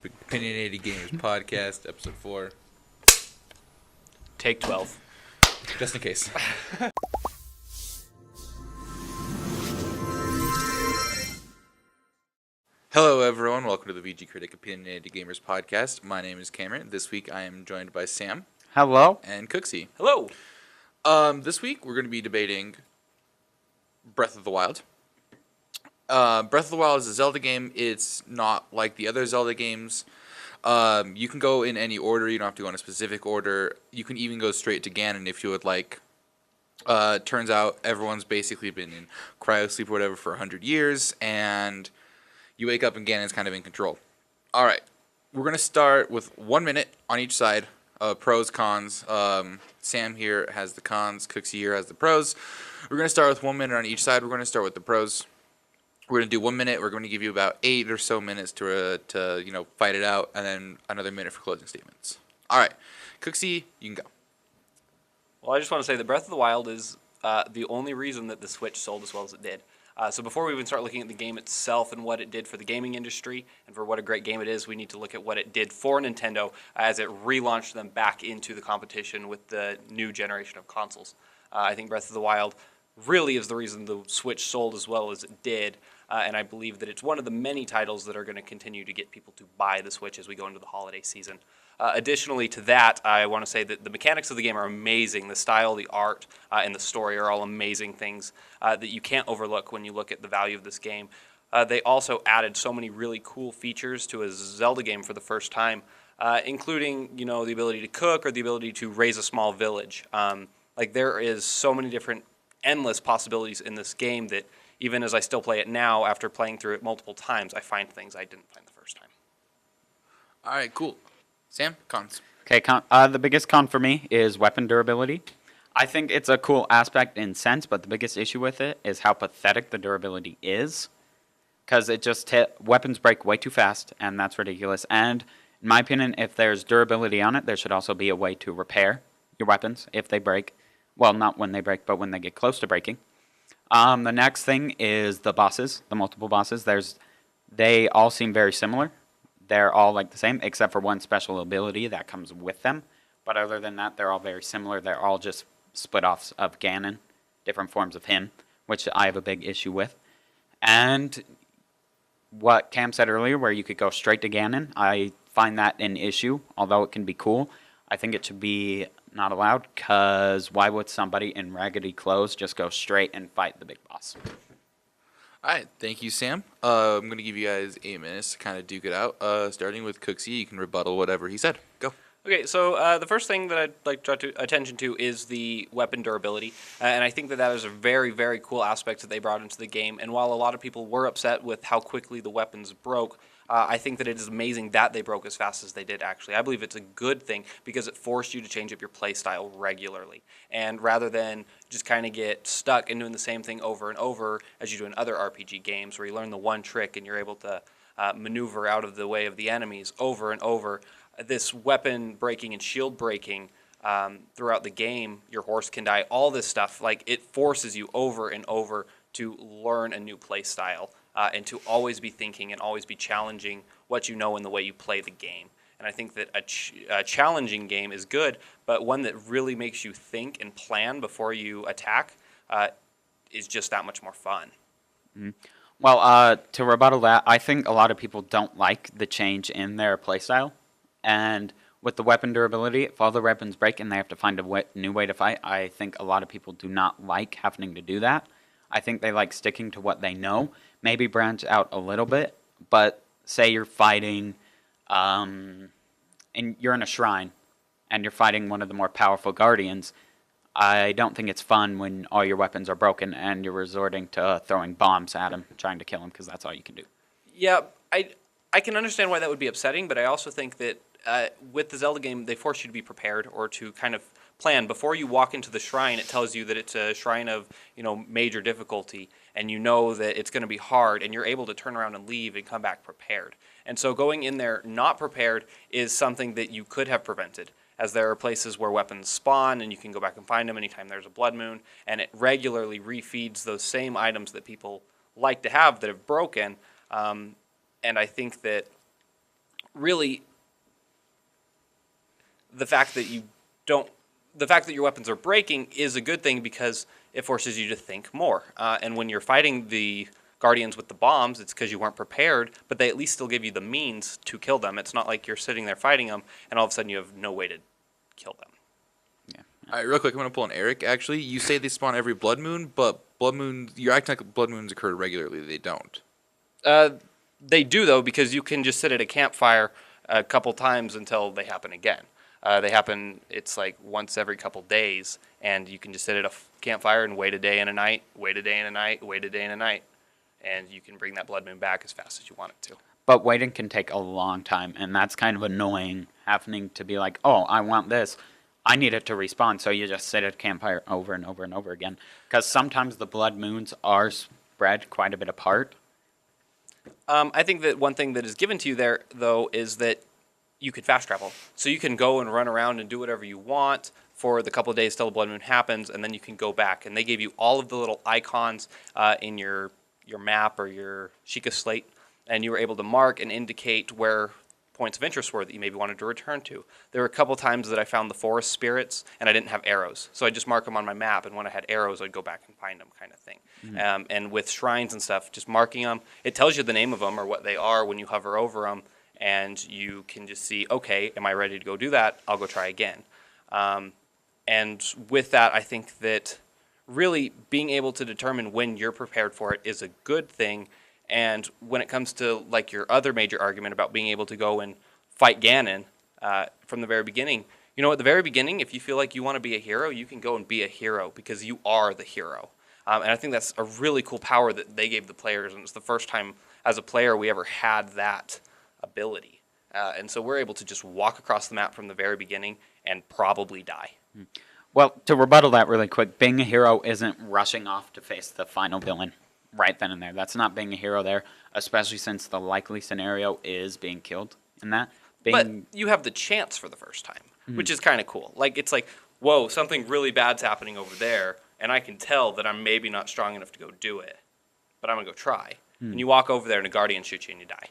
Opinionated Gamers Podcast, Episode 4. Take 12. Just in case. Hello, everyone. Welcome to the VGcritic Opinionated Gamers Podcast. My name is Cameron. This week, I am joined by Sam. Hello. And Cooksey. Hello. This week, we're going to be debating Breath of the Wild. Breath of the Wild is a Zelda game. It's not like the other Zelda games. You can go in any order. You don't have to go in a specific order. You can even go straight to Ganon if you would like. Turns out everyone's basically been in cryosleep or whatever for 100 years, and you wake up and Ganon's kind of in control. All right. We're going to start with 1 minute on each side. Pros, cons. Sam here has the cons. Cooksey here has the pros. We're going to start with 1 minute on each side. We're going to start with the pros. We're going to do 1 minute. We're going to give you about 8 or so minutes to fight it out, and then another minute for closing statements. All right. Cooksey, you can go. Well, I just want to say that Breath of the Wild is the only reason that the Switch sold as well as it did. So before we even start looking at the game itself and what it did for the gaming industry and for what a great game it is, we need to look at what it did for Nintendo as it relaunched them back into the competition with the new generation of consoles. I think Breath of the Wild really is the reason the Switch sold as well as it did, and I believe that it's one of the many titles that are going to continue to get people to buy the Switch as we go into the holiday season. Additionally to that, I want to say that the mechanics of the game are amazing. The style, the art, and the story are all amazing things that you can't overlook when you look at the value of this game. They also added so many really cool features to a Zelda game for the first time, including the ability to cook or the ability to raise a small village. There is so many different endless possibilities in this game that even as I still play it now, after playing through it multiple times, I find things I didn't find the first time. All right, cool. Sam, cons. Okay, the biggest con for me is weapon durability. I think it's a cool aspect in sense, but the biggest issue with it is how pathetic the durability is. Because weapons break way too fast, and that's ridiculous. And in my opinion, if there's durability on it, there should also be a way to repair your weapons if they break. Well, not when they break, but when they get close to breaking. The next thing is the bosses, the multiple bosses. They all seem very similar. They're all like the same, except for one special ability that comes with them. But other than that, they're all very similar. They're all just split-offs of Ganon, different forms of him, which I have a big issue with. And what Cam said earlier, where you could go straight to Ganon, I find that an issue, although it can be cool. I think it should be not allowed, because why would somebody in raggedy clothes just go straight and fight the big boss? All right, thank you, Sam. I'm going to give you guys 8 minutes to kind of duke it out. Starting with Cooksey, you can rebuttal whatever he said. Go. Okay, so the first thing that I'd like to draw attention to is the weapon durability, and I think that is a very, very cool aspect that they brought into the game, and while a lot of people were upset with how quickly the weapons broke, I think that it is amazing that they broke as fast as they did, actually. I believe it's a good thing because it forced you to change up your play style regularly. And rather than just kind of get stuck in doing the same thing over and over as you do in other RPG games where you learn the one trick and you're able to maneuver out of the way of the enemies over and over, this weapon breaking and shield breaking throughout the game, your horse can die, all this stuff, it forces you over and over to learn a new play style. And to always be thinking and always be challenging what you know in the way you play the game. And I think that a challenging game is good, but one that really makes you think and plan before you attack is just that much more fun. Mm-hmm. Well, to rebuttal that, I think a lot of people don't like the change in their playstyle. And with the weapon durability, if all the weapons break and they have to find a new way to fight, I think a lot of people do not like having to do that. I think they like sticking to what they know. Maybe branch out a little bit, but say you're fighting, and you're in a shrine, and you're fighting one of the more powerful guardians. I don't think it's fun when all your weapons are broken and you're resorting to throwing bombs at him, trying to kill him, because that's all you can do. Yeah, I can understand why that would be upsetting, but I also think that with the Zelda game, they force you to be prepared or to kind of plan. Before you walk into the shrine, it tells you that it's a shrine of major difficulty, and you know that it's going to be hard, and you're able to turn around and leave and come back prepared. And so going in there not prepared is something that you could have prevented, as there are places where weapons spawn, and you can go back and find them anytime there's a blood moon, and it regularly refeeds those same items that people like to have that have broken. And I think that really, the fact that your weapons are breaking is a good thing because it forces you to think more. And when you're fighting the Guardians with the bombs, it's because you weren't prepared, but they at least still give you the means to kill them. It's not like you're sitting there fighting them, and all of a sudden you have no way to kill them. All right, real quick, I'm going to pull an Eric, actually. You say they spawn every blood moon, but you're acting like blood moons occur regularly. They don't. They do, though, because you can just sit at a campfire a couple times until they happen again. They happen, it's like once every couple days, and you can just sit at a campfire and wait a day and a night, wait a day and a night, wait a day and a night, and you can bring that blood moon back as fast as you want it to. But waiting can take a long time, and that's kind of annoying, having to be like, oh, I want this. I need it to respawn, so you just sit at a campfire over and over and over again. Because sometimes the blood moons are spread quite a bit apart. I think that one thing that is given to you there, though, is that you could fast travel. So you can go and run around and do whatever you want for the couple of days till the blood moon happens, and then you can go back. And they gave you all of the little icons in your map or your Sheikah slate, and you were able to mark and indicate where points of interest were that you maybe wanted to return to. There were a couple times that I found the forest spirits, and I didn't have arrows. So I'd just mark them on my map, and when I had arrows, I'd go back and find them kind of thing. And with shrines and stuff, just marking them, it tells you the name of them or what they are when you hover over them, and you can just see, okay, am I ready to go do that? I'll go try again. And with that, I think that really being able to determine when you're prepared for it is a good thing. And when it comes to like your other major argument about being able to go and fight Ganon from the very beginning, at the very beginning, if you feel like you want to be a hero, you can go and be a hero because you are the hero. And I think that's a really cool power that they gave the players, and it's the first time as a player we ever had that ability. And so we're able to just walk across the map from the very beginning and probably die. Well, to rebuttal that really quick, being a hero isn't rushing off to face the final villain right then and there. That's not being a hero there, especially since the likely scenario is being killed in that. But you have the chance for the first time, which is kind of cool. Like, it's like, whoa, something really bad's happening over there, and I can tell that I'm maybe not strong enough to go do it, but I'm going to go try. And you walk over there, and a Guardian shoots you, and you die.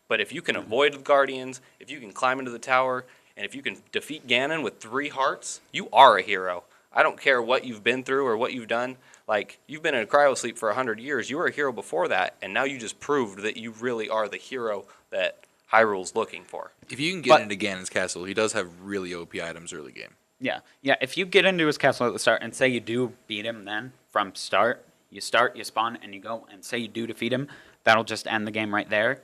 But if you can avoid the Guardians, if you can climb into the tower, and if you can defeat Ganon with 3 hearts, you are a hero. I don't care what you've been through or what you've done. Like, you've been in a cryosleep for 100 years. You were a hero before that, and now you just proved that you really are the hero that Hyrule's looking for. If you can get into Ganon's castle, he does have really OP items early game. Yeah. If you get into his castle at the start and say you do beat him then from start, you spawn, and you go, and say you do defeat him, that'll just end the game right there.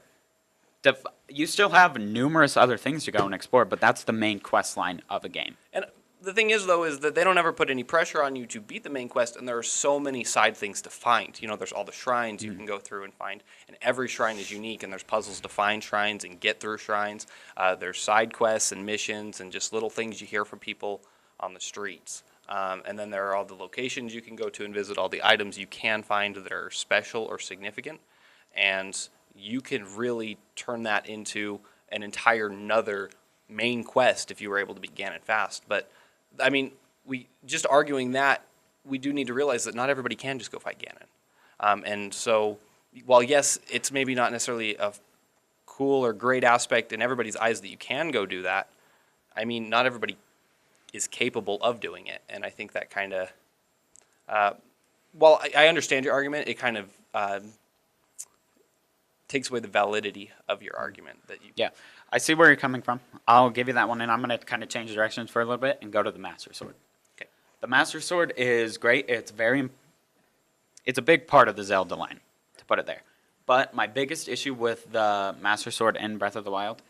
You still have numerous other things to go and explore, but that's the main quest line of a game. And the thing is, though, is that they don't ever put any pressure on you to beat the main quest, and there are so many side things to find. There's all the shrines you can go through and find, and every shrine is unique, and there's puzzles to find shrines and get through shrines. There's side quests and missions and just little things you hear from people on the streets. And then there are all the locations you can go to and visit, all the items you can find that are special or significant, and you can really turn that into an entire nother main quest if you were able to beat Ganon fast. But I mean, we just arguing that, we do need to realize that not everybody can just go fight Ganon. And so, while yes, it's maybe not necessarily a cool or great aspect in everybody's eyes that you can go do that, I mean, not everybody is capable of doing it. And I think that kind of, while I understand your argument, it kind of takes away the validity of your argument. Yeah, I see where you're coming from. I'll give you that one, and I'm going to kind of change directions for a little bit and go to the Master Sword. Okay. The Master Sword is great. It's a big part of the Zelda line, to put it there. But my biggest issue with the Master Sword in Breath of the Wild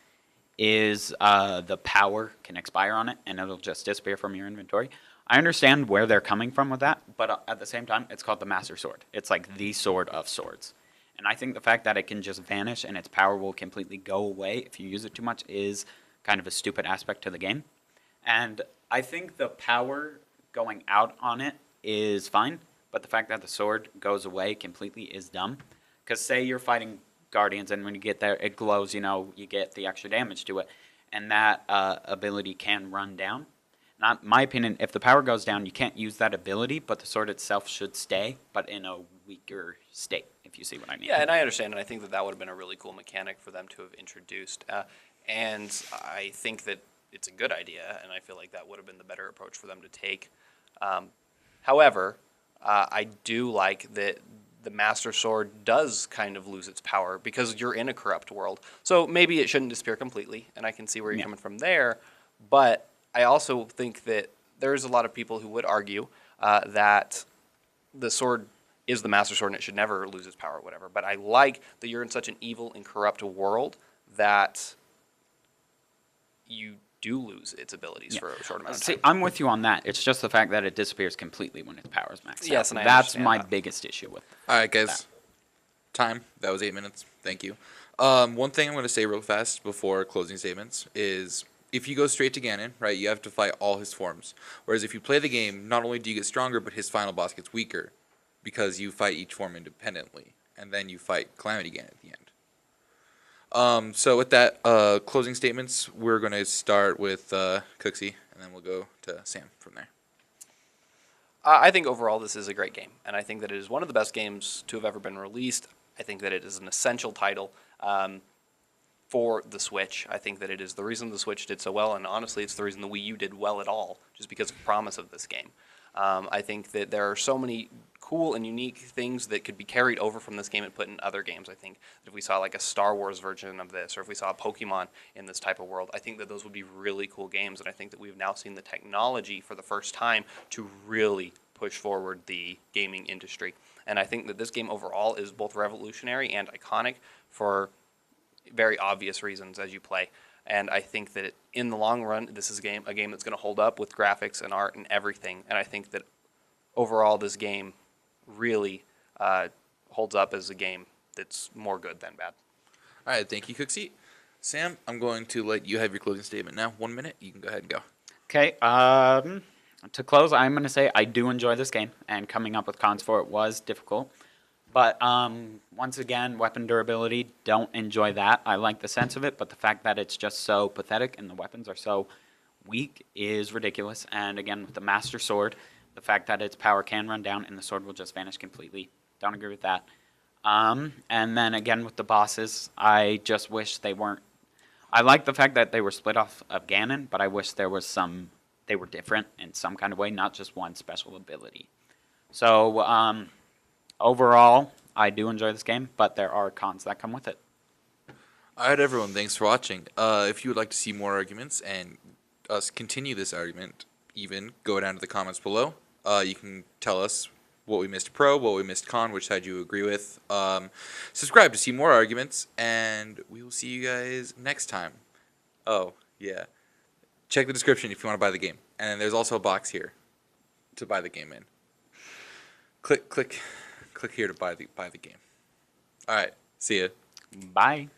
is the power can expire on it, and it'll just disappear from your inventory. I understand where they're coming from with that, but at the same time, it's called the Master Sword. It's like the sword of swords. And I think the fact that it can just vanish and its power will completely go away if you use it too much is kind of a stupid aspect to the game. And I think the power going out on it is fine, but the fact that the sword goes away completely is dumb. Because say you're fighting Guardians and when you get there it glows, you get the extra damage to it. And that ability can run down. Not my opinion, if the power goes down, you can't use that ability, but the sword itself should stay, but in a weaker state, if you see what I mean. Yeah, and I understand, and I think that would have been a really cool mechanic for them to have introduced. And I think that it's a good idea, and I feel like that would have been the better approach for them to take. However, I do like that the Master Sword does kind of lose its power because you're in a corrupt world. So maybe it shouldn't disappear completely, and I can see where you're coming from there. But I also think that there's a lot of people who would argue that the sword is the Master Sword and it should never lose its power or whatever. But I like that you're in such an evil and corrupt world that you do lose its abilities for a short amount of time. See, I'm with you on that. It's just the fact that it disappears completely when its power's maxed Yes, out. and I That's understand my that. biggest issue with it. All right, guys. Time. That was 8 minutes. Thank you. One thing I'm going to say real fast before closing statements is if you go straight to Ganon, right, you have to fight all his forms. Whereas if you play the game, not only do you get stronger, but his final boss gets weaker because you fight each form independently. And then you fight Calamity Ganon at the end. So with that, closing statements, we're going to start with Cooksey, and then we'll go to Sam from there. I think overall this is a great game, and I think that it is one of the best games to have ever been released. I think that it is an essential title for the Switch. I think that it is the reason the Switch did so well, and honestly, it's the reason the Wii U did well at all, just because of the promise of this game. I think that there are so many cool and unique things that could be carried over from this game and put in other games. I think that if we saw like a Star Wars version of this, or if we saw a Pokemon in this type of world, I think that those would be really cool games. And I think that we've now seen the technology for the first time to really push forward the gaming industry. And I think that this game overall is both revolutionary and iconic for very obvious reasons as you play. And I think that in the long run, this is a game that's going to hold up with graphics and art and everything. And I think that overall, this game really holds up as a game that's more good than bad. All right, thank you, Cooksey. Sam, I'm going to let you have your closing statement now. 1 minute. You can go ahead and go. Okay, to close, I'm going to say I do enjoy this game, and coming up with cons for it was difficult. But once again, weapon durability, don't enjoy that. I like the sense of it, but the fact that it's just so pathetic and the weapons are so weak is ridiculous. And again, with the Master Sword, the fact that its power can run down and the sword will just vanish completely. Don't agree with that. And then again with the bosses, I just wish they weren't... I like the fact that they were split off of Ganon, but I wish there was some... They were different in some kind of way, not just one special ability. So, overall, I do enjoy this game, but there are cons that come with it. All right, everyone. Thanks for watching. If you would like to see more arguments and us continue this argument, even go down to the comments below. You can tell us what we missed pro, what we missed con, which side you agree with. Subscribe to see more arguments, and we will see you guys next time. Oh, yeah. Check the description if you want to buy the game. And there's also a box here to buy the game in. Click here to buy the game. All right. See ya. Bye.